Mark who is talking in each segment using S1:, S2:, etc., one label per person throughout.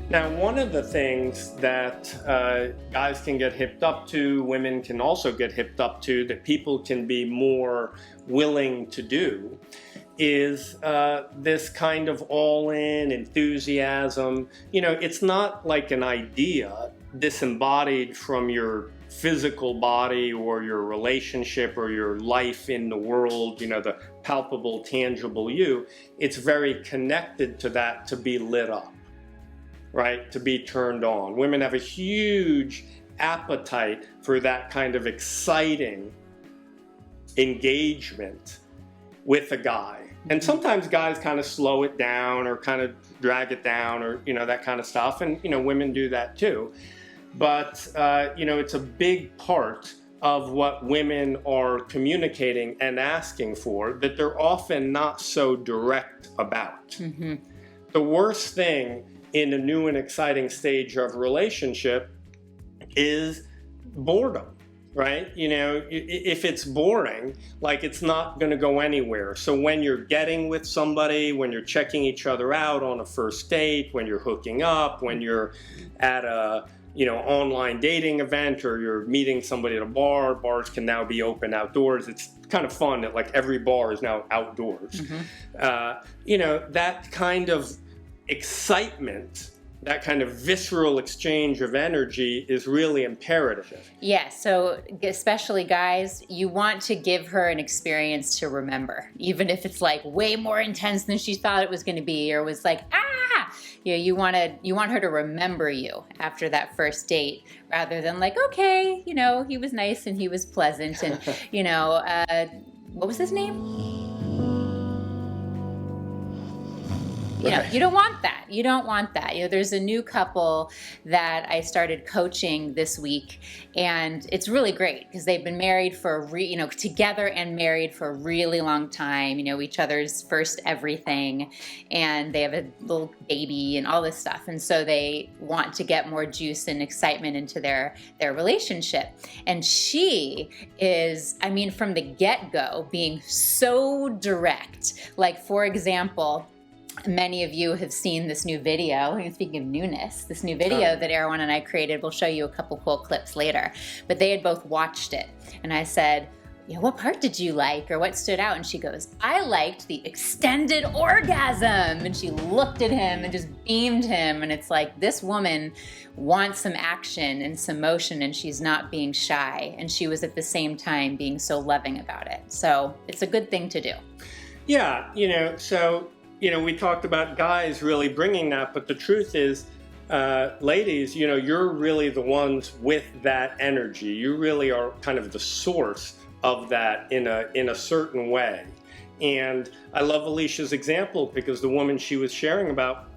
S1: Now, one of the things that guys can get hipped up to, women can also get hipped up to, that people can be more willing to do, is this kind of all-in enthusiasm. You know, it's not like an idea disembodied from your physical body or your relationship or your life in the world, you know, the palpable, tangible you. It's very connected to that, to be lit up, right? To be turned on. Women have a huge appetite for that kind of exciting engagement with a guy. And sometimes guys kind of slow it down or kind of drag it down, or, you know, that kind of stuff. And, you know, women do that too. But, you know, it's a big part of what women are communicating and asking for that they're often not so direct about. Mm-hmm. The worst thing in a new and exciting stage of relationship is boredom, right? You know, if it's boring, like, it's not going to go anywhere. So when you're getting with somebody, when you're checking each other out on a first date, when you're hooking up, when you're at a, you know, online dating event, or you're meeting somebody at a bar, bars can now be open outdoors. It's kind of fun that, like, every bar is now outdoors. Mm-hmm. You know, that kind of excitement, that kind of visceral exchange of energy is really imperative.
S2: Yeah, so especially guys, you want to give her an experience to remember, even if it's like way more intense than she thought it was going to be, or was like, you know, you want her to remember you after that first date, rather than like, okay, you know, he was nice and he was pleasant, and you know, what was his name? You know, you don't want that. You don't want that. You know, there's a new couple that I started coaching this week, and it's really great because they've been married for together and married for a really long time. You know, each other's first everything, and they have a little baby and all this stuff. And so they want to get more juice and excitement into their relationship. And she is, I mean, from the get-go, being so direct. Like, for example, many of you have seen this new video, speaking of newness, this new video that Erwan and I created. We'll show you a couple cool clips later. But they had both watched it. And I said, you know, what part did you like, or what stood out? And she goes, I liked the extended orgasm. And she looked at him and just beamed him. And it's like, this woman wants some action and some motion, and she's not being shy. And she was at the same time being so loving about it. So it's a good thing to do.
S1: Yeah, you know, so, you know, we talked about guys really bringing that, but the truth is, ladies, you know, you're really the ones with that energy. You really are kind of the source of that in a certain way. And I love Alicia's example, because the woman she was sharing about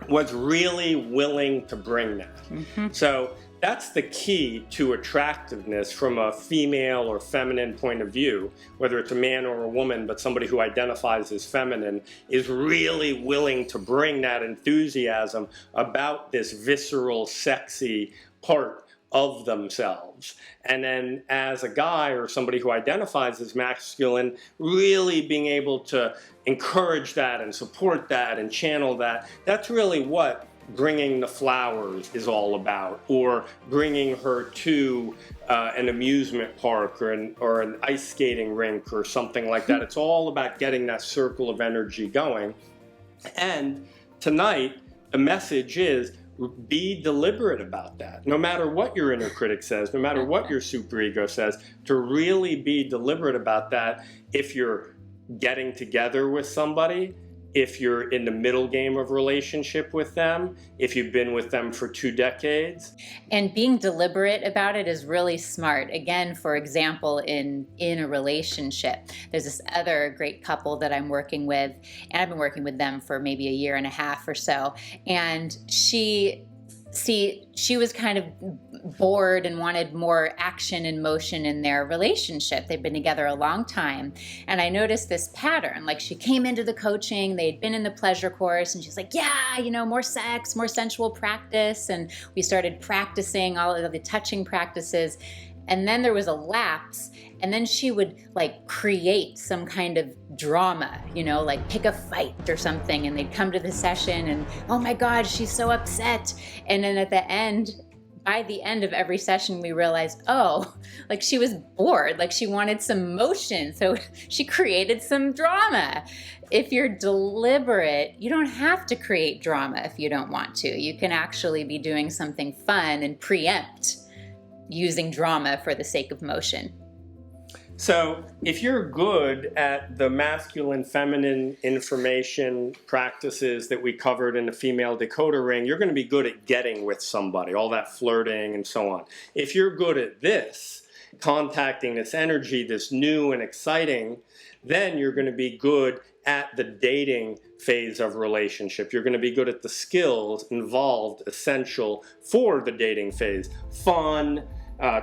S1: was really willing to bring that. Mm-hmm. So that's the key to attractiveness from a female or feminine point of view, whether it's a man or a woman, but somebody who identifies as feminine is really willing to bring that enthusiasm about this visceral, sexy part of themselves. And then as a guy or somebody who identifies as masculine, really being able to encourage that and support that and channel that. That's really what bringing the flowers is all about, or bringing her to an amusement park or an ice skating rink or something like that. It's all about getting that circle of energy going. And tonight, the message is, be deliberate about that. No matter what your inner critic says, no matter what your superego says, to really be deliberate about that. If you're getting together with somebody, if you're in the middle game of relationship with them, if you've been with them for 2 decades.
S2: And being deliberate about it is really smart. Again, for example, in a relationship, there's this other great couple that I'm working with, and I've been working with them for maybe 1.5 years or so. And she was kind of bored and wanted more action and motion in their relationship. They've been together a long time. And I noticed this pattern. Like, she came into the coaching, they'd been in the pleasure course, and she's like, yeah, you know, more sex, more sensual practice. And we started practicing all of the touching practices. And then there was a lapse, and then she would like create some kind of drama, like pick a fight or something, and they'd come to the session and, oh my God, she's so upset. And then by the end of every session, we realized, oh, like she was bored, like she wanted some motion. So she created some drama. If you're deliberate, you don't have to create drama if you don't want to. You can actually be doing something fun and preempt using drama for the sake of motion.
S1: So if you're good at the masculine, feminine information practices that we covered in the female decoder ring, you're going to be good at getting with somebody, all that flirting and so on. If you're good at this, contacting this energy, this new and exciting, then you're going to be good at the dating phase of relationship. You're going to be good at the skills involved, essential for the dating phase. Fun,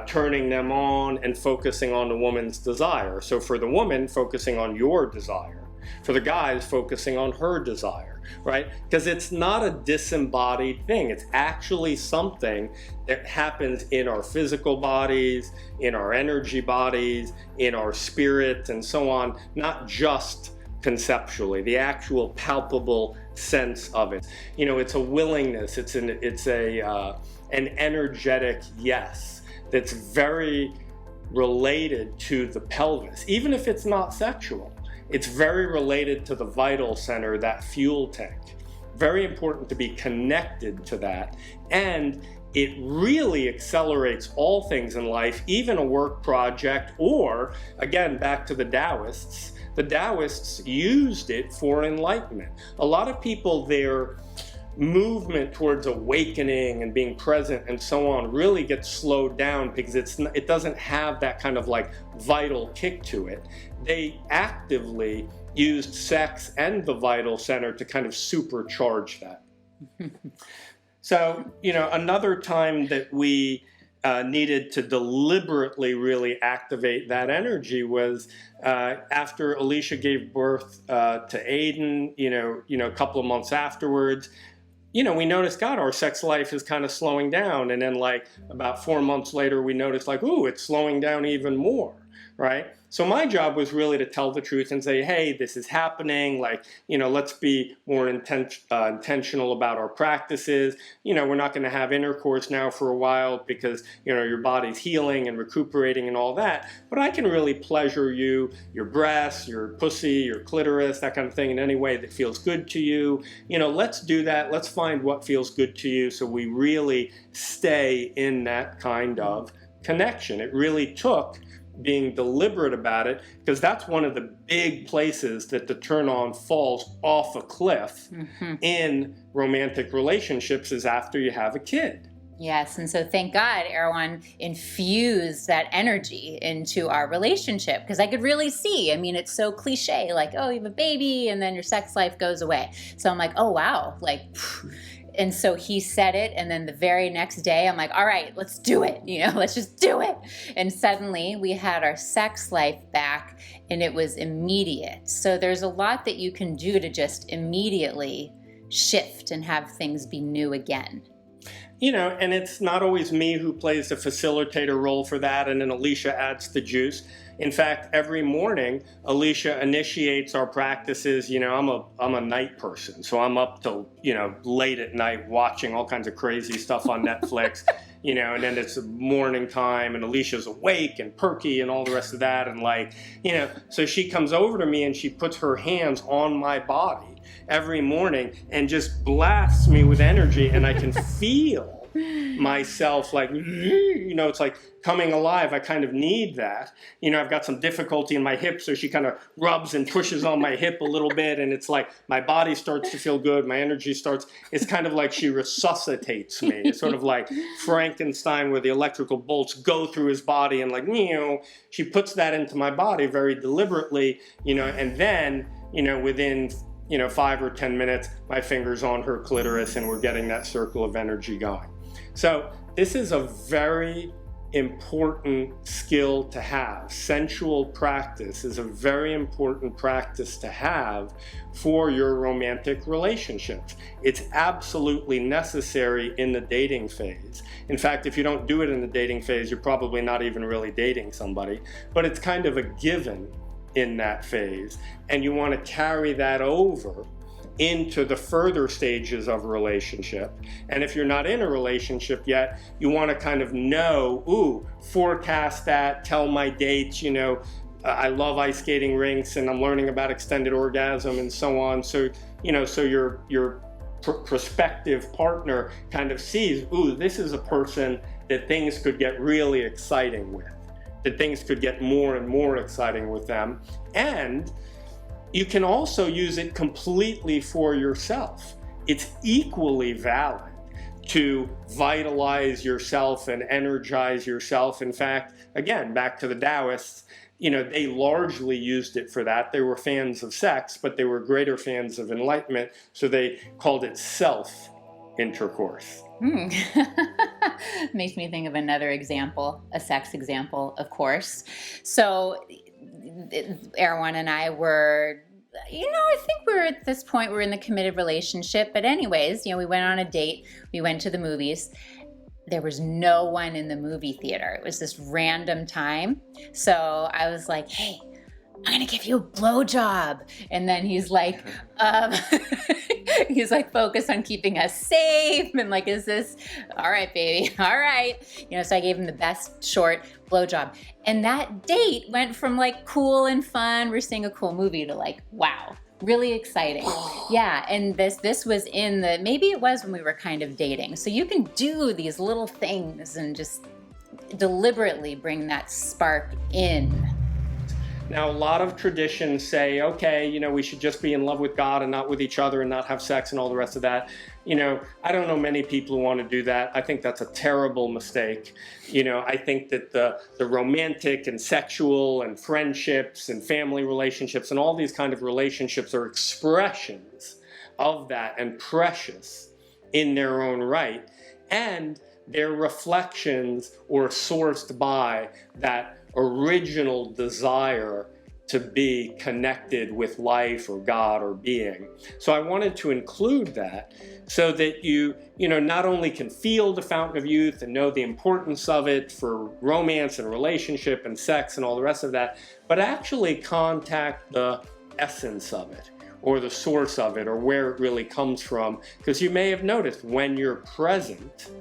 S1: turning them on, and focusing on the woman's desire. So for the woman, focusing on your desire. For the guys, focusing on her desire, right? Because it's not a disembodied thing. It's actually something that happens in our physical bodies, in our energy bodies, in our spirit, and so on, not just conceptually, the actual palpable sense of it. It's a willingness, it's an energetic yes that's very related to the pelvis, even if it's not sexual. It's very related to the vital center, that fuel tank. Very important to be connected to that. And it really accelerates all things in life, even a work project, or, again, back to the Taoists. The Taoists used it for enlightenment. A lot of people, their movement towards awakening and being present and so on really gets slowed down because it doesn't have that kind of like vital kick to it. They actively used sex and the vital center to kind of supercharge that. So, another time that we needed to deliberately really activate that energy was after Alicia gave birth to Aiden, a couple of months afterwards. We noticed, God, our sex life is kind of slowing down. And then like about 4 months later, we noticed like, ooh, it's slowing down even more, right? So my job was really to tell the truth and say, hey, this is happening. Like, let's be more intentional about our practices. We're not going to have intercourse now for a while because, your body's healing and recuperating and all that. But I can really pleasure you, your breasts, your pussy, your clitoris, that kind of thing in any way that feels good to you. Let's do that. Let's find what feels good to you so we really stay in that kind of connection. It really took being deliberate about it, because that's one of the big places that the turn-on falls off a cliff in romantic relationships is after you have a kid.
S2: Yes, and so thank God Erwan infused that energy into our relationship, because I could really see, it's so cliche, like, oh, you have a baby and then your sex life goes away. So I'm like, oh, wow, like... And so he said it, and then the very next day, I'm like, all right, let's do it. Let's just do it. And suddenly we had our sex life back, and it was immediate. So there's a lot that you can do to just immediately shift and have things be new again.
S1: And it's not always me who plays the facilitator role for that, and then Alicia adds the juice. In fact, every morning, Alicia initiates our practices. I'm a night person, so I'm up till, late at night watching all kinds of crazy stuff on Netflix, and then it's morning time, and Alicia's awake and perky and all the rest of that. And so she comes over to me and she puts her hands on my body every morning and just blasts me with energy, and I can feel myself like, it's like coming alive. I kind of need that. I've got some difficulty in my hip, so she kind of rubs and pushes on my hip a little bit, and it's like my body starts to feel good, my energy starts, it's kind of like she resuscitates me. It's sort of like Frankenstein, where the electrical bolts go through his body, and like, she puts that into my body very deliberately, and then, within 5 or 10 minutes, my finger's on her clitoris and we're getting that circle of energy going. So this is a very important skill to have. Sensual practice is a very important practice to have for your romantic relationships. It's absolutely necessary in the dating phase. In fact, if you don't do it in the dating phase, you're probably not even really dating somebody, but it's kind of a given in that phase, and you want to carry that over into the further stages of a relationship. And if you're not in a relationship yet, you want to kind of know, forecast that, tell my dates, I love ice skating rinks and I'm learning about extended orgasm and so on. So, so your prospective partner kind of sees, this is a person that things could get really exciting with, that things could get more and more exciting with them. And you can also use it completely for yourself. It's equally valid to vitalize yourself and energize yourself. In fact, again, back to the Taoists, they largely used it for that. They were fans of sex, but they were greater fans of enlightenment, so they called it self-intercourse.
S2: Makes me think of another example, a sex example, of course. So Erwan and I were, I think we're at this point, we're in the committed relationship. But anyways, we went on a date. We went to the movies. There was no one in the movie theater. It was this random time. So I was like, hey, I'm going to give you a blowjob. And then he's like, he's like focused on keeping us safe. And like, is this, all right, baby, all right. So I gave him the best short blowjob. And that date went from like cool and fun, we're seeing a cool movie, to like, wow, really exciting. Yeah, and this was maybe it was when we were kind of dating. So you can do these little things and just deliberately bring that spark in.
S1: Now, a lot of traditions say, okay, we should just be in love with God and not with each other and not have sex and all the rest of that. I don't know many people who want to do that. I think that's a terrible mistake. I think that the romantic and sexual and friendships and family relationships and all these kind of relationships are expressions of that and precious in their own right. And they're reflections or sourced by that original desire to be connected with life or God or being. So I wanted to include that so that you not only can feel the fountain of youth and know the importance of it for romance and relationship and sex and all the rest of that, but actually contact the essence of it or the source of it or where it really comes from. Because you may have noticed when you're present,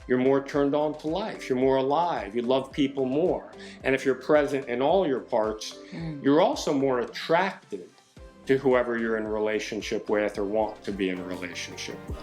S1: you're more turned on to life, you're more alive, you love people more. And if you're present in all your parts, you're also more attracted to whoever you're in a relationship with or want to be in a relationship with.